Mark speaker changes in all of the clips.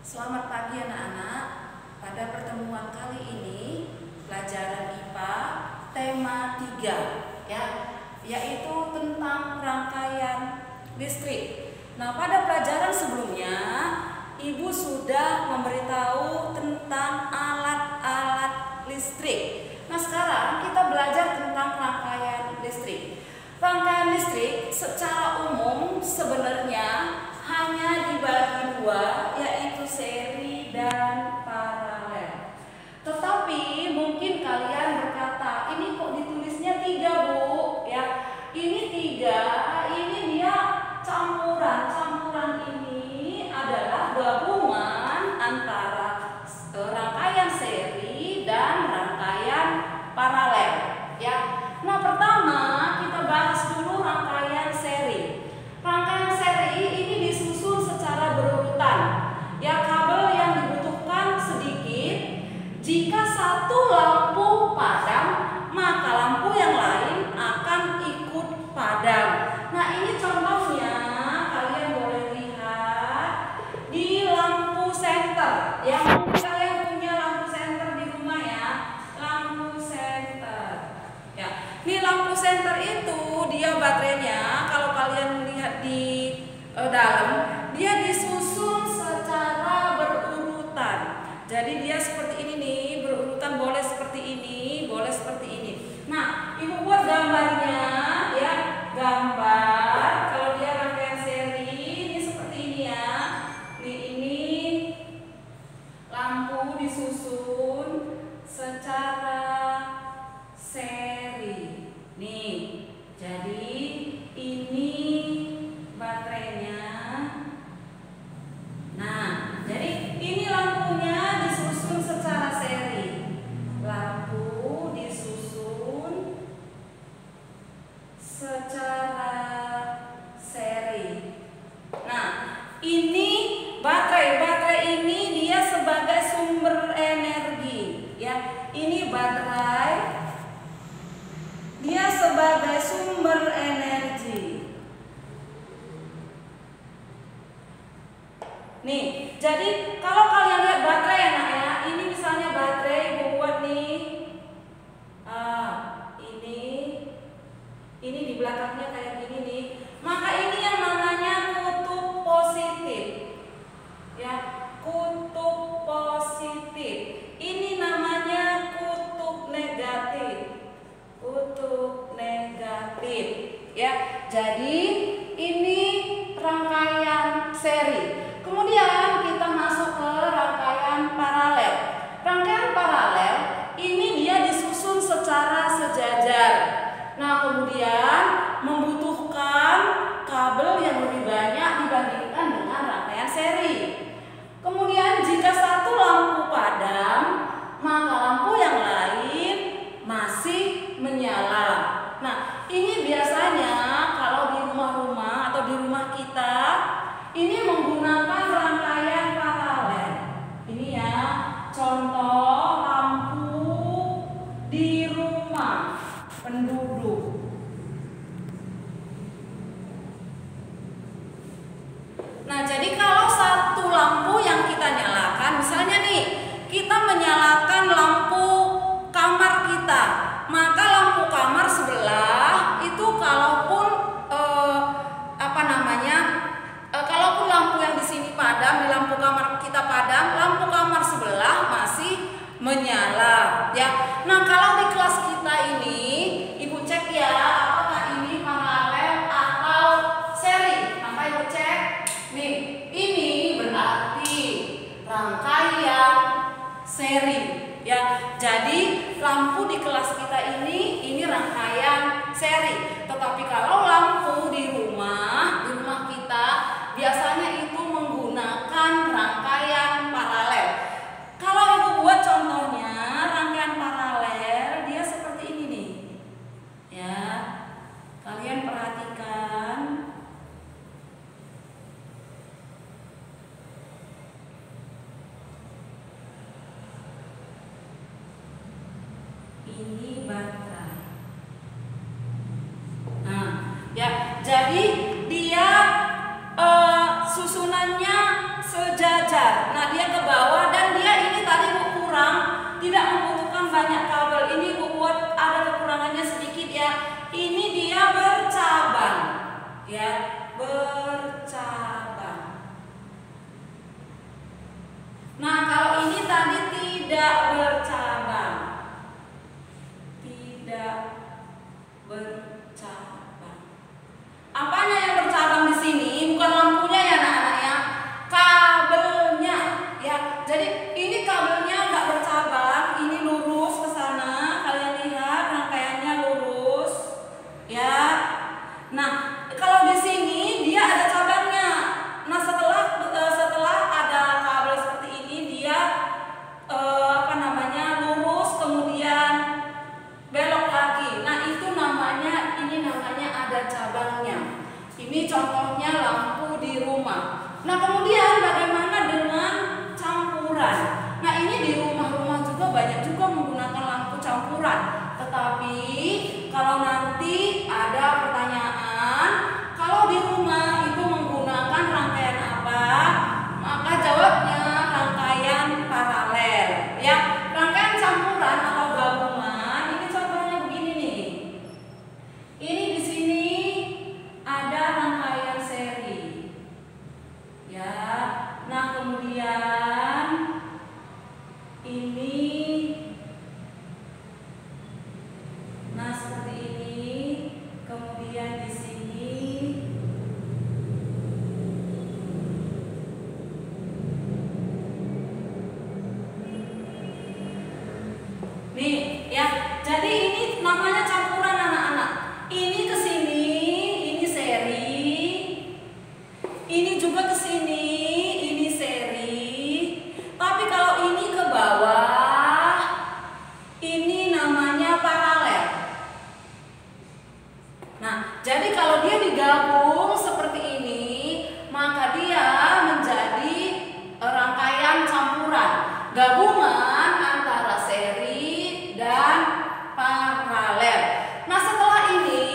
Speaker 1: Selamat pagi anak-anak. Pada pertemuan kali ini pelajaran IPA tema 3 ya, yaitu tentang rangkaian listrik. Nah, pada pelajaran sebelumnya Ibu sudah memberitahu tentang alat-alat listrik. Nah, sekarang kita belajar tentang rangkaian listrik. Rangkaian listrik secara umum sebenarnya hanya dibagi dua, yaitu seri dan paralel. Tetapi mungkin kalian berkata, ini kok ditulisnya 3, Bu? Ya, ini 3, ini dia campuran. Campuran ini adalah gabungan antara rangkaian seri dan rangkaian paralel. Ya. Nah, pertama kita bahas dulu rangkaian seri. Rangkaian seri ini disusun secara berurutan. Ya, kabel yang dibutuhkan sedikit. Jika satu lampu padam, maka lampu yang lain akan ikut padam. Nah, ini contohnya kalian boleh lihat di lampu senter. Yang mungkin kalian punya lampu senter di rumah ya. Lampu senter. Ya, ini lampu senter itu dia baterainya kalau kalian lihat di dalam, dia disusun secara berurutan. Jadi dia seperti ini nih, berurutan, boleh seperti ini, boleh seperti ini. Nah, Ibu buat gambarnya ya, gambar kalau dia rangkaian seri ini seperti ini ya. Ini lampu disusun secara seri. Nih, jadi ini baterainya. Nah, jadi ini lampunya disusun secara seri. Lampu disusun secara seri. Nah, ini baterai. Baterai ini dia sebagai sumber energi. Ya, ini baterai. Dia sebagai sumber energi. Nih, jadi kalau kalian lihat baterai ya nak ya, ini misalnya baterai Ibu buat nih, ini di belakangnya kayak gini nih, maka ini yang namanya kutub positif, ya, kutub positif. Ini namanya kutub negatif, kutub negatif, ya. Jadi ini rangkaian seri. Kemudian kita masuk ke rangkaian paralel. Rangkaian paralel ini dia disusun secara sejajar. Nah, kemudian membutuhkan kabel yang lebih banyak dibandingkan dengan rangkaian seri. Kemudian jika satu lampu padam, maka lampu yang lain masih menyala. Nah, ini biasanya kalau di rumah-rumah atau di rumah kita ini menggunakan rangkaian paralel. Ini ya, contoh lampu di rumah penduduk. Nah, jadi kalau satu lampu yang kita nyalakan, misalnya nih, kita menyalakan lampu kamar kita, maka lampu kamar sebelah itu kalaupun kalaupun lampu yang di sini padam, di lampu kamar kita padam, lampu kamar sebelah masih menyala, ya. Nah, kalau di kelas kita ini, Ibu cek ya, apakah ini paralel atau seri? Maka Ibu cek, nih, ini berarti rangkaian seri, ya. Jadi lampu di kelas kita ini rangkaian seri. Tetapi kalau lampu di rumah kita biasanya itu menggunakan rangkaian paralel. Kalau Ibu buat contohnya rangkaian paralel, dia seperti ini nih. Ya. Kalian perhatikan. Ini baterai. Nah, ya, jadi dia susunannya sejajar. Nah, dia ya, bercabang. Nah, kalau ini tadi tidak bercabang. Tidak bercabang. Apanya yang bercabang di sini? Bukan lampunya ya anak-anak ya, kabelnya ya. Jadi ini kabelnya nggak bercabang, ini lurus ke sana. Kalian lihat rangkaiannya lurus ya. Nah, kalau di sini dia ada cabangnya. Nah, setelah ada kabel seperti ini, dia lurus kemudian belok lagi. Nah, ini namanya ada cabangnya. Ini contohnya lampu di rumah. Nah, kemudian bagaimana dengan campuran? Nah, ini di rumah-rumah juga banyak juga menggunakan lampu campuran. Tetapi kalau nanti ada pertanyaan, kalau di rumah itu menggunakan rangkaian apa? Maka jawabnya rangkaian paralel ya. Rangkaian campuran atau gabungan ini contohnya begini nih. Ini di sini ada rangkaian seri ya. Nah, kemudian ini, nah seperti ini. Kemudian di sini nih ya. Jadi ini namanya campuran anak-anak. Ini ke sini, ini seri. Ini juga ke sini, ini seri. Tapi kalau ini ke bawah, ini namanya paralel. Nah, jadi kalau dia digabung seperti ini, maka dia menjadi rangkaian campuran, gabungan antara seri dan paralel. Nah, setelah ini,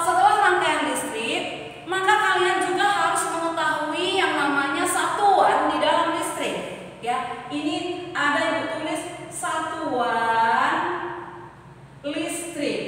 Speaker 1: setelah rangkaian listrik, maka kalian juga harus mengetahui yang namanya satuan di dalam listrik. Ya, ini ada yang ditulis satuan listrik.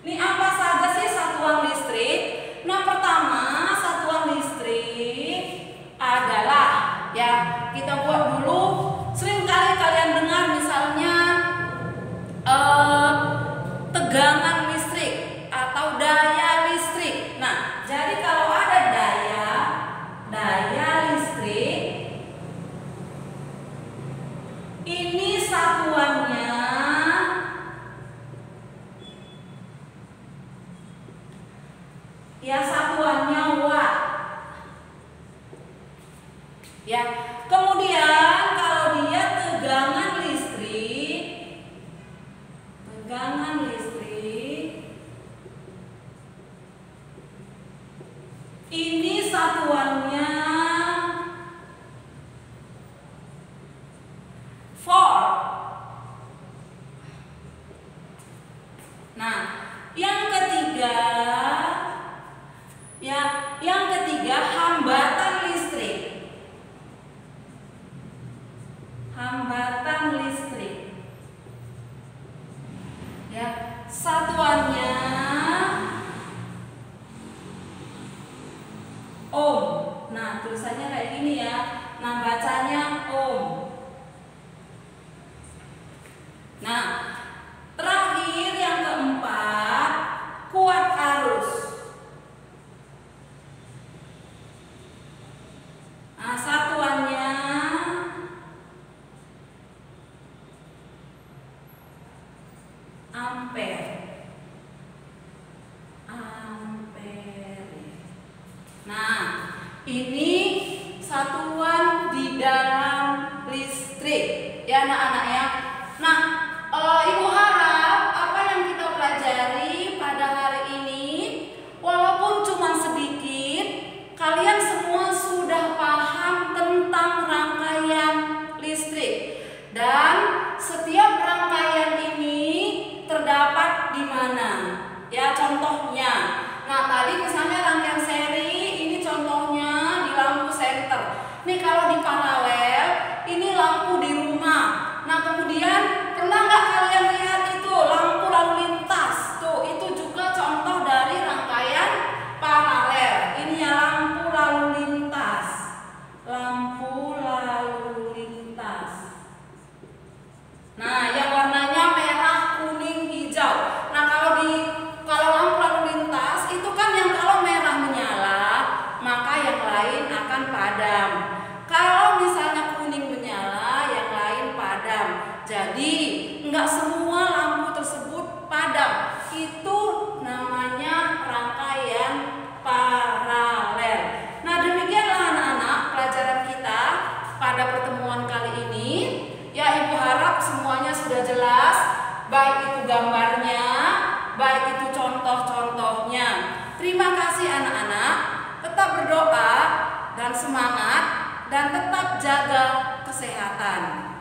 Speaker 1: Ini apa saja sih satuan listrik? Nah, pertama satuan listrik adalah ya, kita buat dulu. Sering kali kalian dengar misalnya tegangan listrik atau daya listrik. Nah, jadi kalau ada daya listrik, ini satuannya ya, satuannya watt ya. Kemudian kalau dia tegangan listrik, ini satuannya volt. Nah, yang ketiga hambatan listrik. Ya, satuannya ohm. Nah, tulisannya kayak gini ya. Nah, bacanya ohm. Nah, terakhir yang keempat, kuat arus. Nah, satuannya ampere. Nah, ini satuan di dalam listrik ya anak-anak ya. Nah, Ibu harap apa yang kita pelajari pada hari ini, walaupun cuma sedikit, kalian semua sudah paham tentang rangkaian listrik. Dan setiap rangkaian ini terdapat di mana? Ya, contohnya. Nah, tadi misalnya rangkaian seri, ini contohnya di lampu senter. Nih, kalau di paralel, ini lampu di rumah. Nah, kemudian pernah nggak kalian lihat itu lampu lalu lintas? Tuh, itu juga contoh akan padam. Kalau misalnya kuning menyala, yang lain padam. Jadi enggak semua lampu tersebut padam. Itu namanya rangkaian paralel. Nah, demikianlah anak-anak pelajaran kita pada pertemuan kali ini. Ya, Ibu harap semuanya sudah jelas, baik itu gambarnya, baik itu contoh-contohnya. Terima kasih anak-anak. Tetap berdoa dan semangat dan tetap jaga kesehatan.